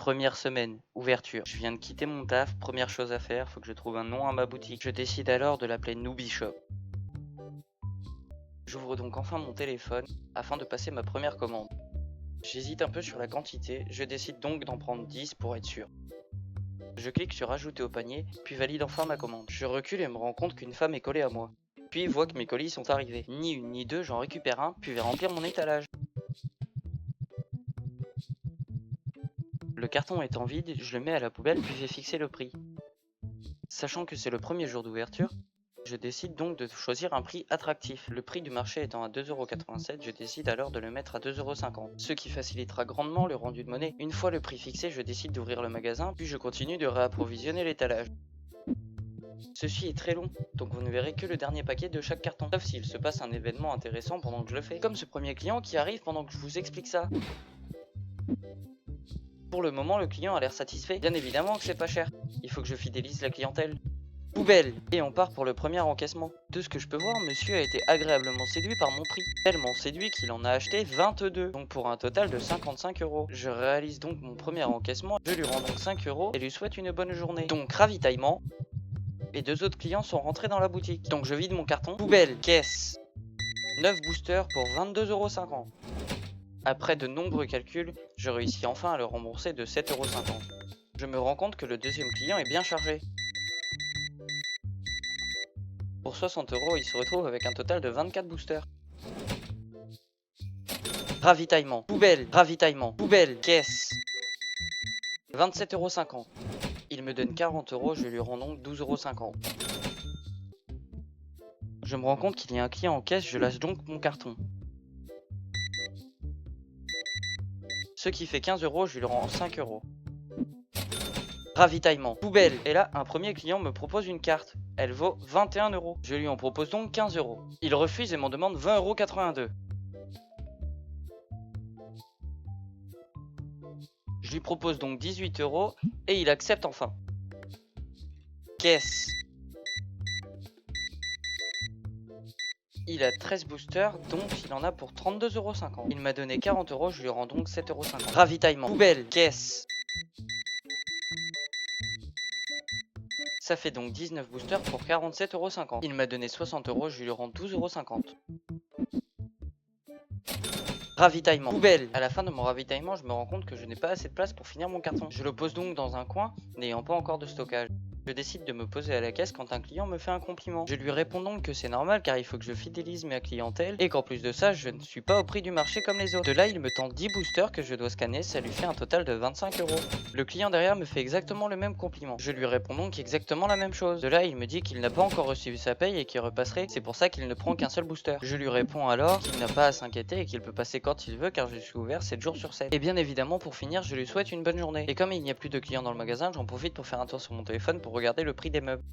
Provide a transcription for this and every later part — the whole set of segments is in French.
Première semaine, ouverture. Je viens de quitter mon taf, première chose à faire, faut que je trouve un nom à ma boutique. Je décide alors de l'appeler Newbie Shop. J'ouvre donc enfin mon téléphone afin de passer ma première commande. J'hésite un peu sur la quantité, je décide donc d'en prendre 10 pour être sûr. Je clique sur ajouter au panier, puis valide enfin ma commande. Je recule et me rends compte qu'une femme est collée à moi. Puis vois que mes colis sont arrivés. Ni une ni deux, j'en récupère un, puis vais remplir mon étalage. Le carton étant vide, je le mets à la poubelle puis vais fixer le prix. Sachant que c'est le premier jour d'ouverture, je décide donc de choisir un prix attractif. Le prix du marché étant à 2,87 €, je décide alors de le mettre à 2,50 €, ce qui facilitera grandement le rendu de monnaie. Une fois le prix fixé, je décide d'ouvrir le magasin, puis je continue de réapprovisionner l'étalage. Ceci est très long, donc vous ne verrez que le dernier paquet de chaque carton, sauf s'il se passe un événement intéressant pendant que je le fais, comme ce premier client qui arrive pendant que je vous explique ça. Pour le moment, le client a l'air satisfait. Bien évidemment que c'est pas cher. Il faut que je fidélise la clientèle. Poubelle. Et on part pour le premier encaissement. De ce que je peux voir, monsieur a été agréablement séduit par mon prix. Tellement séduit qu'il en a acheté 22, donc pour un total de 55 €. Je réalise donc mon premier encaissement, je lui rends donc 5 € et lui souhaite une bonne journée. Donc ravitaillement. Et deux autres clients sont rentrés dans la boutique. Donc je vide mon carton. Poubelle. Caisse. 9 boosters pour 22,50 €. Après de nombreux calculs, je réussis enfin à le rembourser de 7,50 €. Je me rends compte que le deuxième client est bien chargé. Pour 60 €, il se retrouve avec un total de 24 boosters. Ravitaillement, poubelle, caisse. 27,50 €. Il me donne 40 €, je lui rends donc 12,50 €. Je me rends compte qu'il y a un client en caisse, je lâche donc mon carton. Ce qui fait 15 €, je lui rends 5 €. Ravitaillement, poubelle. Et là, un premier client me propose une carte. Elle vaut 21 €. Je lui en propose donc 15 €. Il refuse et m'en demande 20,82 €. Je lui propose donc 18 € et il accepte enfin. Caisse. Il a 13 boosters, donc il en a pour 32,50 €. Il m'a donné 40 €, je lui rends donc 7,50 €. Ravitaillement, poubelle, caisse. Ça fait donc 19 boosters pour 47,50 €. Il m'a donné 60 €, je lui rends 12,50 €. Ravitaillement, poubelle. À la fin de mon ravitaillement, je me rends compte que je n'ai pas assez de place pour finir mon carton. Je le pose donc dans un coin, n'ayant pas encore de stockage. Je décide de me poser à la caisse quand un client me fait un compliment. Je lui réponds donc que c'est normal car il faut que je fidélise ma clientèle et qu'en plus de ça, je ne suis pas au prix du marché comme les autres. De là, il me tend 10 boosters que je dois scanner, ça lui fait un total de 25 €. Le client derrière me fait exactement le même compliment. Je lui réponds donc exactement la même chose. De là, il me dit qu'il n'a pas encore reçu sa paye et qu'il repasserait, c'est pour ça qu'il ne prend qu'un seul booster. Je lui réponds alors qu'il n'a pas à s'inquiéter et qu'il peut passer quand il veut car je suis ouvert 7 jours sur 7. Et bien évidemment, pour finir, je lui souhaite une bonne journée. Et comme il n'y a plus de clients dans le magasin, j'en profite pour faire un tour sur mon téléphone pour regarder le prix des meubles.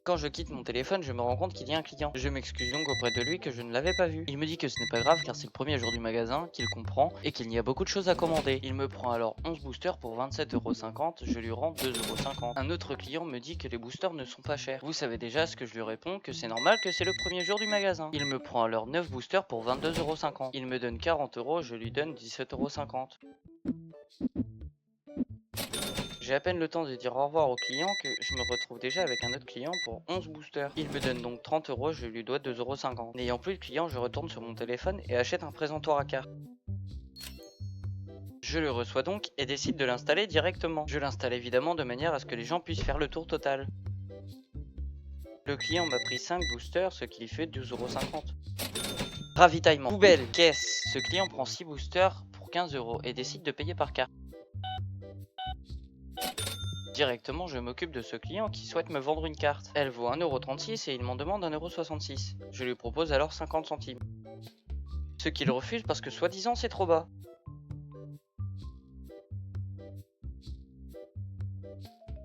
Quand je quitte mon téléphone, je me rends compte qu'il y a un client. Je m'excuse donc auprès de lui que je ne l'avais pas vu. Il me dit que ce n'est pas grave car c'est le premier jour du magasin, qu'il comprend et qu'il y a beaucoup de choses à commander. Il me prend alors 11 boosters pour 27,50 €, je lui rends 2,50 €. Un autre client me dit que les boosters ne sont pas chers. Vous savez déjà ce que je lui réponds, que c'est normal que c'est le premier jour du magasin. Il me prend alors 9 boosters pour 22,50 €. Il me donne 40 €, je lui donne 17,50 €. J'ai à peine le temps de dire au revoir au client que je me retrouve déjà avec un autre client pour 11 boosters. Il me donne donc 30 €, je lui dois 2,50 €. N'ayant plus de client, je retourne sur mon téléphone et achète un présentoir à carte. Je le reçois donc et décide de l'installer directement. Je l'installe évidemment de manière à ce que les gens puissent faire le tour total. Le client m'a pris 5 boosters, ce qui fait 12,50 €. Ravitaillement, poubelle, caisse. Ce client prend 6 boosters pour 15 € et décide de payer par carte. Directement, je m'occupe de ce client qui souhaite me vendre une carte. Elle vaut 1,36 € et il m'en demande 1,66 €. Je lui propose alors 50 centimes. Ce qu'il refuse parce que soi-disant c'est trop bas.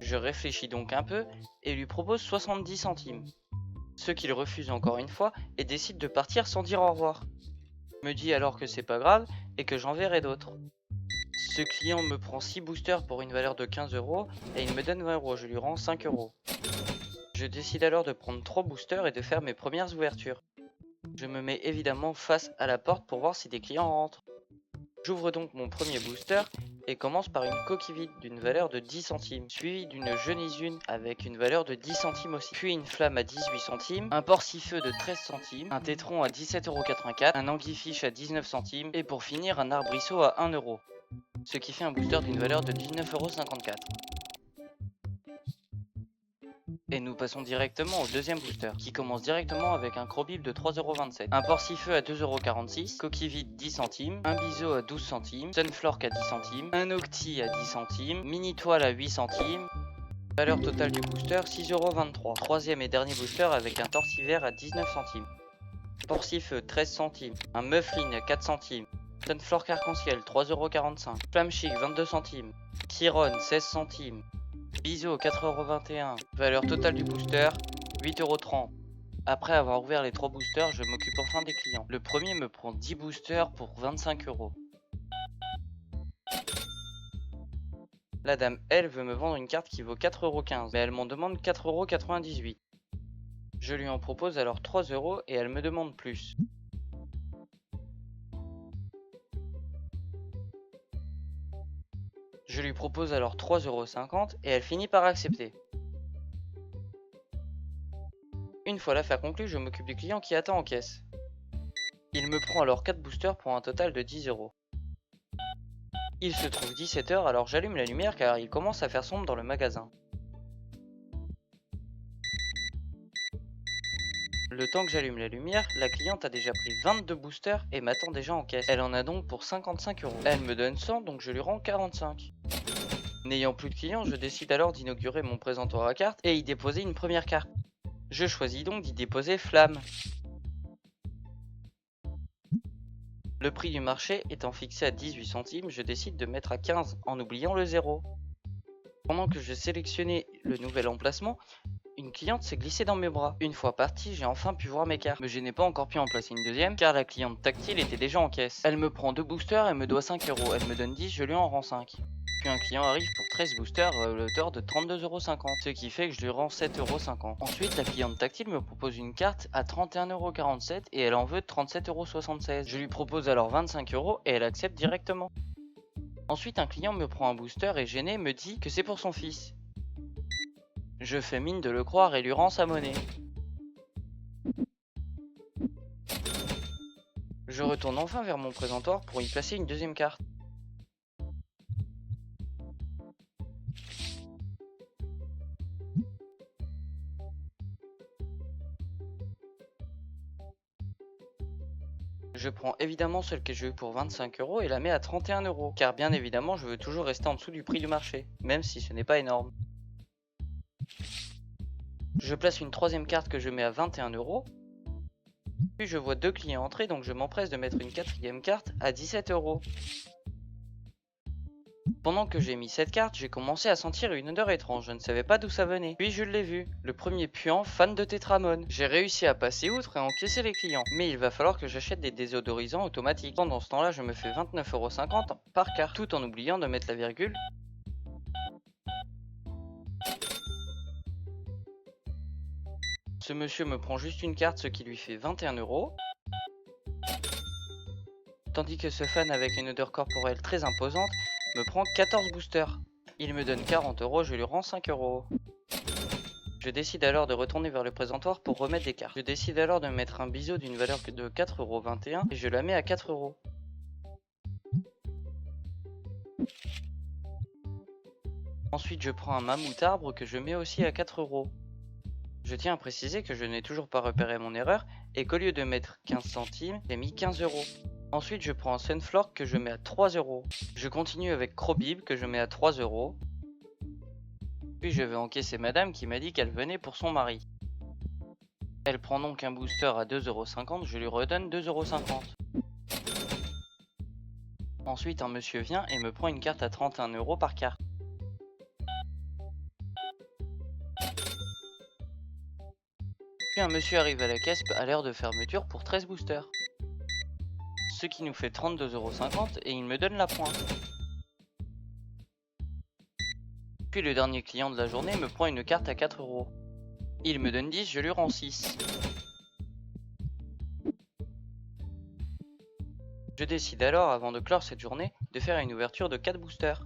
Je réfléchis donc un peu et lui propose 70 centimes. Ce qu'il refuse encore une fois et décide de partir sans dire au revoir. Me dit alors que c'est pas grave et que j'en verrai d'autres. Ce client me prend 6 boosters pour une valeur de 15 € et il me donne 20 €, je lui rends 5 €. Je décide alors de prendre 3 boosters et de faire mes premières ouvertures. Je me mets évidemment face à la porte pour voir si des clients rentrent. J'ouvre donc mon premier booster et commence par une coquille vide d'une valeur de 10 centimes, suivie d'une genisune avec une valeur de 10 centimes aussi, puis une flamme à 18 centimes, un porcifeu de 13 centimes, un tétron à 17,84 €, un anguille-fiche à 19 centimes et pour finir un arbrisseau à 1 €, ce qui fait un booster d'une valeur de 19,54 €. Et nous passons directement au deuxième booster, qui commence directement avec un Crobib de 3,27€, un Porcifeu à 2,46€, coquille vide 10 centimes, un Biseau à 12 centimes, Sunflork à 10 centimes, un Octi à 10 centimes, Mini Toile à 8 centimes. Valeur totale du booster 6,23€. Troisième et dernier booster avec un Torsiver à 19 centimes, Porcifeu 13 centimes, un Mufflin à 4 centimes, Sunflork Arc-en-Ciel 3,45€, Flamme Chic 22 centimes, Chiron 16 centimes, Biseau 4,21€. Valeur totale du booster 8,30€. Après avoir ouvert les 3 boosters, je m'occupe enfin des clients. Le premier me prend 10 boosters pour 25€. La dame, elle, veut me vendre une carte qui vaut 4,15€, mais elle m'en demande 4,98€. Je lui en propose alors 3€ et elle me demande plus. Je lui propose alors 3,50€ et elle finit par accepter. Une fois l'affaire conclue, je m'occupe du client qui attend en caisse. Il me prend alors 4 boosters pour un total de 10€. Il se trouve 17h, alors j'allume la lumière car il commence à faire sombre dans le magasin. Le temps que j'allume la lumière, la cliente a déjà pris 22 boosters et m'attend déjà en caisse. Elle en a donc pour 55€. Elle me donne 100, donc je lui rends 45. N'ayant plus de clients, je décide alors d'inaugurer mon présentoir à cartes et y déposer une première carte. Je choisis donc d'y déposer Flamme. Le prix du marché étant fixé à 18 centimes, je décide de mettre à 15 en oubliant le 0. Pendant que je sélectionnais le nouvel emplacement, une cliente s'est glissée dans mes bras. Une fois partie, j'ai enfin pu voir mes cartes. Mais je n'ai pas encore pu en placer une deuxième car la cliente tactile était déjà en caisse. Elle me prend 2 boosters et me doit 5€. Elle me donne 10, je lui en rends 5. Puis un client arrive pour 13 boosters à l'auteur de 32,50€, ce qui fait que je lui rends 7,50€. Ensuite, la cliente tactile me propose une carte à 31,47€ et elle en veut 37,76€. Je lui propose alors 25€ et elle accepte directement. Ensuite, un client me prend un booster et gêné me dit que c'est pour son fils. Je fais mine de le croire et lui rends sa monnaie. Je retourne enfin vers mon présentoir pour y placer une deuxième carte. Je prends évidemment celle que j'ai eue pour 25€ et la mets à 31€, car bien évidemment je veux toujours rester en dessous du prix du marché, même si ce n'est pas énorme. Je place une troisième carte que je mets à 21€, puis je vois 2 clients entrer donc je m'empresse de mettre une quatrième carte à 17€. Pendant que j'ai mis cette carte, j'ai commencé à sentir une odeur étrange, je ne savais pas d'où ça venait. Puis je l'ai vu, le premier puant fan de Tétramon. J'ai réussi à passer outre et encaisser les clients, mais il va falloir que j'achète des désodorisants automatiques. Pendant ce temps-là, je me fais 29,50€ par carte, tout en oubliant de mettre la virgule. Ce monsieur me prend juste une carte, ce qui lui fait 21€. Tandis que ce fan avec une odeur corporelle très imposante me prend 14 boosters. Il me donne 40€, je lui rends 5€. Je décide alors de retourner vers le présentoir pour remettre des cartes. Je décide alors de mettre un biseau d'une valeur de 4,21€ et je la mets à 4€. Ensuite je prends un mammouth arbre que je mets aussi à 4€. Je tiens à préciser que je n'ai toujours pas repéré mon erreur et qu'au lieu de mettre 15 centimes, j'ai mis 15€. Ensuite je prends un Sunflork que je mets à 3€. Je continue avec Crobib que je mets à 3€. Puis je vais encaisser madame qui m'a dit qu'elle venait pour son mari. Elle prend donc un booster à 2,50€, je lui redonne 2,50€. Ensuite un monsieur vient et me prend une carte à 31€ par carte. Puis un monsieur arrive à la caisse à l'heure de fermeture pour 13 boosters. Ce qui nous fait 32,50€ et il me donne la pointe. Puis le dernier client de la journée me prend une carte à 4€. Il me donne 10, je lui rends 6. Je décide alors, avant de clore cette journée, de faire une ouverture de 4 boosters.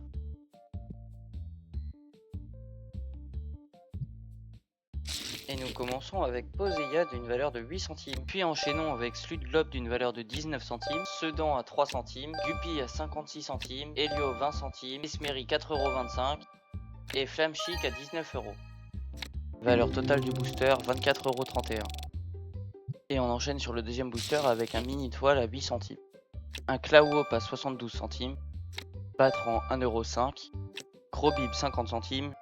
Et nous commençons avec Poseia d'une valeur de 8 centimes, puis enchaînons avec Sludglobe d'une valeur de 19 centimes, Sedan à 3 centimes, Guppy à 56 centimes, Helio 20 centimes, Esmeri 4,25€ et Flamme Chic à 19€. Valeur totale du booster 24,31€. Et on enchaîne sur le deuxième booster avec un mini toile à 8 centimes, un Clawhop à 72 centimes, Patran 1,5€, Crobib 50 centimes,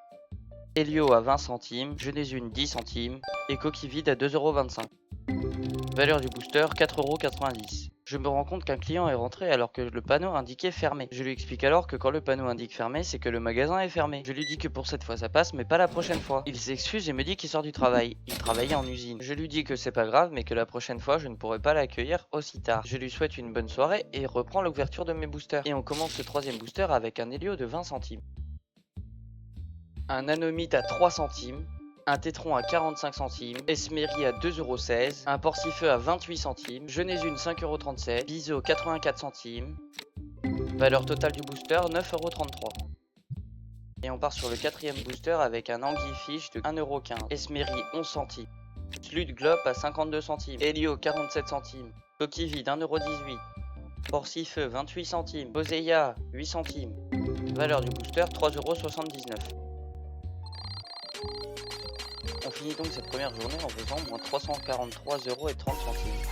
Helio à 20 centimes, Genesune 10 centimes et Coquille Vide à 2,25€. Valeur du booster 4,90€. Je me rends compte qu'un client est rentré alors que le panneau indiquait fermé. Je lui explique alors que quand le panneau indique fermé, c'est que le magasin est fermé. Je lui dis que pour cette fois ça passe, mais pas la prochaine fois. Il s'excuse et me dit qu'il sort du travail. Il travaillait en usine. Je lui dis que c'est pas grave, mais que la prochaine fois je ne pourrai pas l'accueillir aussi tard. Je lui souhaite une bonne soirée et reprends l'ouverture de mes boosters. Et on commence le troisième booster avec un Helio de 20 centimes. Un Nanomite à 3 centimes, un Tétron à 45 centimes, Esmeri à 2,16€, un Porcifeu à 28 centimes, Genesune 5,37€, Biseau 84 centimes, valeur totale du booster 9,33€. Et on part sur le quatrième booster avec un Anguille-Fiche de 1,15€, Esmeri 11 centimes, Sludglobe à 52 centimes, Helio 47 centimes, Coquille Vide 1,18€, Porcifeu 28 centimes, Poseia 8 centimes, valeur du booster 3,79€. On finit donc cette première journée en faisant moins 343,30€.